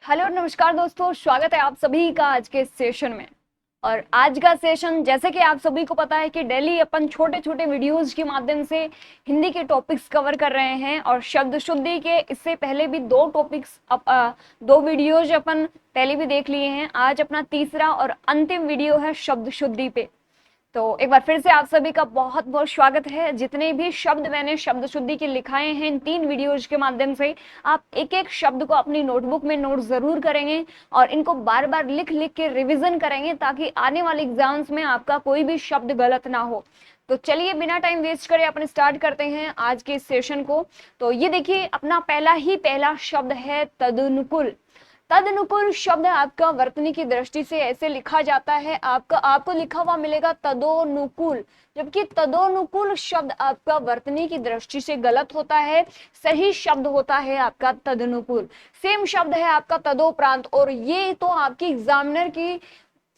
Hello नमस्कार दोस्तों, स्वागत है आप सभी का आज के सेशन में। और आज का सेशन, जैसे कि आप सभी को पता है कि डेली अपन छोटे छोटे वीडियोस के माध्यम से हिंदी के टॉपिक्स कवर कर रहे हैं। और शब्द शुद्धि के इससे पहले भी दो वीडियोज अपन पहले भी देख लिए हैं। आज अपना तीसरा और अंतिम वीडियो है शब्द शुद्धि पे। तो एक बार फिर से आप सभी का बहुत बहुत स्वागत है। जितने भी शब्द मैंने शब्द शुद्धि के लिखाए हैं इन 3 वीडियोज के माध्यम से आप एक एक शब्द को अपनी नोटबुक में नोट जरूर करेंगे और इनको बार बार लिख लिख के रिवीजन करेंगे ताकि आने वाले एग्जाम्स में आपका कोई भी शब्द गलत ना हो। तो चलिए बिना टाइम वेस्ट करे अपन स्टार्ट करते हैं आज के सेशन को। तो ये देखिए, अपना पहला शब्द है तदनुकूल। तदनुकूल शब्द आपका वर्तनी की दृष्टि से ऐसे लिखा जाता है, आपको लिखा हुआ मिलेगा तदोनुकूल, जबकि तदोनुकूल शब्द आपका वर्तनी की दृष्टि से गलत होता है। सही शब्द होता है आपका तदनुकूल। सेम शब्द है आपका तदोप्रांत, और ये तो आपकी एग्जामिनर की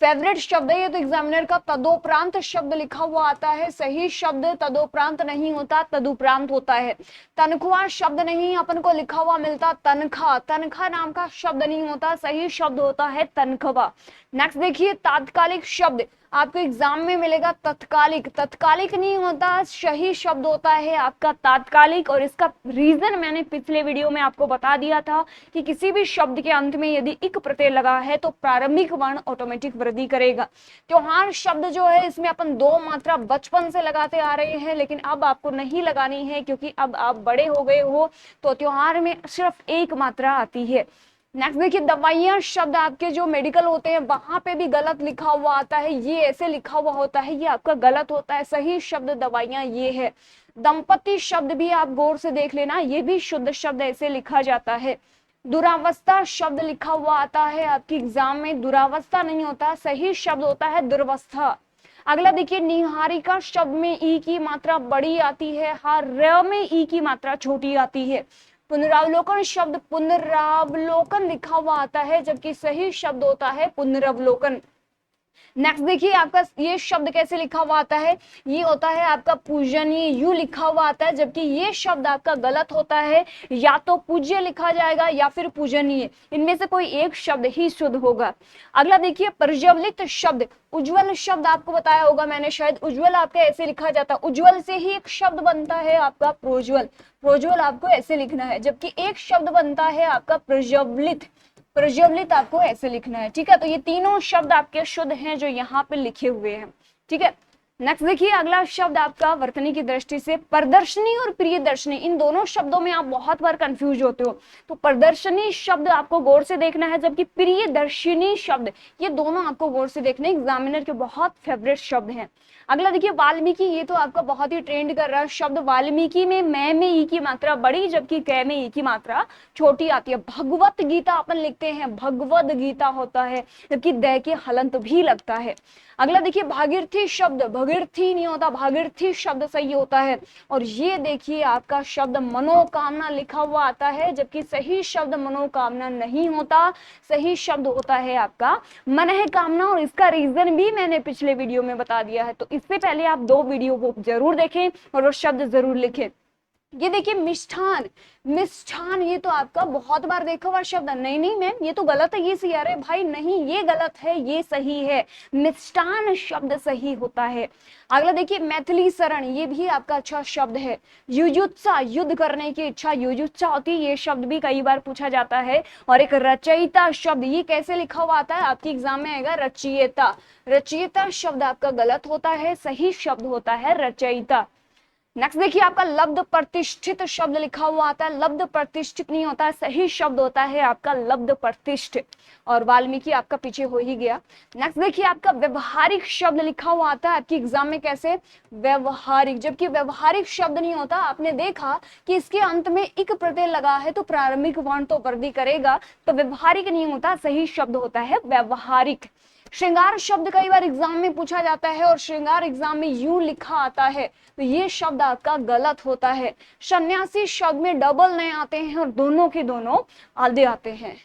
फेवरेट शब्द है। ये तो एग्जामिनर का तदोप्रांत शब्द लिखा हुआ आता है। सही शब्द तदोप्रांत नहीं होता, तदुप्रांत होता है। तनख्वाह शब्द नहीं अपन को लिखा हुआ मिलता, तनख्वाह, तनख्वाह नाम का शब्द नहीं होता, सही शब्द होता है तनख्वाह। नेक्स्ट देखिए, तात्कालिक शब्द आपको एग्जाम में मिलेगा तत्कालिक, तत्कालिक नहीं होता, सही शब्द होता है आपका तात्कालिक। और इसका रीजन मैंने पिछले वीडियो में आपको बता दिया था कि किसी भी शब्द के अंत में यदि इक प्रत्यय लगा है तो प्रारंभिक वर्ण ऑटोमेटिक वृद्धि करेगा। त्योहार शब्द जो है इसमें अपन 2 मात्रा बचपन से लगाते आ रहे हैं, लेकिन अब आपको नहीं लगानी है क्योंकि अब आप बड़े हो गए हो, तो त्योहार में सिर्फ 1 मात्रा आती है। नेक्स्ट देखिए, दवाइयां शब्द आपके जो मेडिकल होते हैं वहां पे भी गलत लिखा हुआ आता है। ये ऐसे लिखा हुआ होता है, ये आपका गलत होता है। सही शब्द दवाइयां ये है। दंपति शब्द भी आप गौर से देख लेना, ये भी शुद्ध शब्द ऐसे लिखा जाता है। दुरावस्था शब्द लिखा हुआ आता है आपकी एग्जाम में, दुरावस्था नहीं होता, सही शब्द होता है दुर्वस्था। अगला देखिए, निहारिका शब्द में ई की मात्रा बड़ी आती है, हाँ र में ई की मात्रा छोटी आती है। पुनरावलोकन शब्द पुनरावलोकन लिखा हुआ आता है, जबकि सही शब्द होता है पुनरावलोकन। नेक्स्ट देखिए, आपका ये शब्द कैसे लिखा हुआ आता है, ये होता है आपका पूजनीय, यू लिखा हुआ आता है, जबकि ये शब्द आपका गलत होता है। या तो पूज्य लिखा जाएगा या फिर पूजनीय, इनमें से कोई एक शब्द ही शुद्ध होगा। अगला देखिए, प्रज्वलित शब्द, उज्जवल शब्द आपको बताया होगा मैंने शायद, उज्जवल आपका ऐसे लिखा जाता है, उज्जवल से ही एक शब्द बनता है आपका प्रोज्वल, प्रोज्वल आपको ऐसे लिखना है, जबकि एक शब्द बनता है आपका प्रज्वलित, प्रज्वलित आपको ऐसे लिखना है। ठीक है, तो ये तीनों शब्द आपके शुद्ध हैं जो यहाँ पे लिखे हुए हैं। ठीक है, नेक्स्ट देखिए, अगला शब्द आपका वर्तनी की दृष्टि से प्रदर्शनी और प्रियदर्शनी, इन दोनों शब्दों में आप बहुत बार कंफ्यूज होते हो। तो प्रदर्शनी शब्द आपको गौर से देखना है, जबकि प्रियदर्शिनी शब्द, ये दोनों आपको गौर से देखने, एग्जामिनर के बहुत फेवरेट शब्द हैं। अगला देखिए, वाल्मीकि, ये तो आपका बहुत ही ट्रेंड कर रहा है शब्द। वाल्मीकि में मैं में ई की मात्रा बड़ी, जबकि कै में ई की मात्रा छोटी आती है। भगवत गीता अपन लिखते हैं, भगवद गीता होता है, जबकि द के हलंत भी लगता है। अगला देखिए, भागीरथी शब्द, भागीरथी नहीं होता, भागीरथी शब्द सही होता है। और ये देखिए, आपका शब्द मनोकामना लिखा हुआ आता है, जबकि सही शब्द मनोकामना नहीं होता, सही शब्द होता है आपका मन है कामना। और इसका रीजन भी मैंने पिछले वीडियो में बता दिया है, तो इससे पहले आप 2 वीडियो को जरूर देखें और वो शब्द जरूर लिखें। ये देखिए, मिष्ठान, मिष्ठान ये तो आपका बहुत बार देखा हुआ शब्द है। नहीं नहीं मैम ये तो गलत है, ये सही, अरे भाई नहीं ये गलत है, ये सही है, मिष्ठान शब्द सही होता है। अगला देखिए, मैथिली शरण, ये भी आपका अच्छा शब्द है। युजुत्सा, युद्ध करने की इच्छा, युजुत्सा होती है, ये शब्द भी कई बार पूछा जाता है। और एक रचयिता शब्द, ये कैसे लिखा हुआ आता है आपकी एग्जाम में आएगा रचयिता, रचयिता शब्द आपका गलत होता है, सही शब्द होता है रचयिता। नेक्स्ट देखिए, आपका लब्ध प्रतिष्ठित शब्द लिखा हुआ आता है, लब्ध प्रतिष्ठित नहीं होता है, सही शब्द होता है आपका लब्ध प्रतिष्ठित। और वाल्मीकि आपका पीछे हो ही गया। नेक्स्ट देखिए, आपका व्यवहारिक शब्द लिखा हुआ आता है आपकी एग्जाम में कैसे, व्यवहारिक, जबकि व्यवहारिक शब्द नहीं होता। आपने देखा कि इसके अंत में इक प्रत्यय लगा है तो प्रारंभिक वर्ण तो वृद्धि करेगा, तो व्यवहारिक नहीं होता, सही शब्द होता है व्यवहारिक। श्रृंगार शब्द कई बार एग्जाम में पूछा जाता है और श्रृंगार एग्जाम में यूं लिखा आता है, तो ये शब्द आपका गलत होता है। सन्यासी शब्द में डबल नए आते हैं और दोनों के दोनों आधे आते हैं।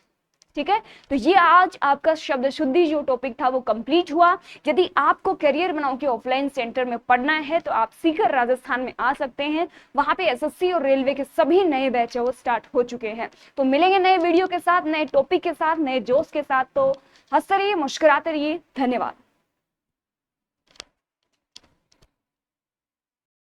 ठीक है, तो ये आज आपका शब्द शुद्धि जो टॉपिक था वो कंप्लीट हुआ। यदि आपको करियर बनाओ के ऑफलाइन सेंटर में पढ़ना है तो आप सीकर राजस्थान में आ सकते हैं। वहां पे एसएससी और रेलवे के सभी नए बैच वो स्टार्ट हो चुके हैं। तो मिलेंगे नए वीडियो के साथ, नए टॉपिक के साथ, नए जोश के साथ। तो हंसते रहिए, मुस्कुराते रहिए। धन्यवाद।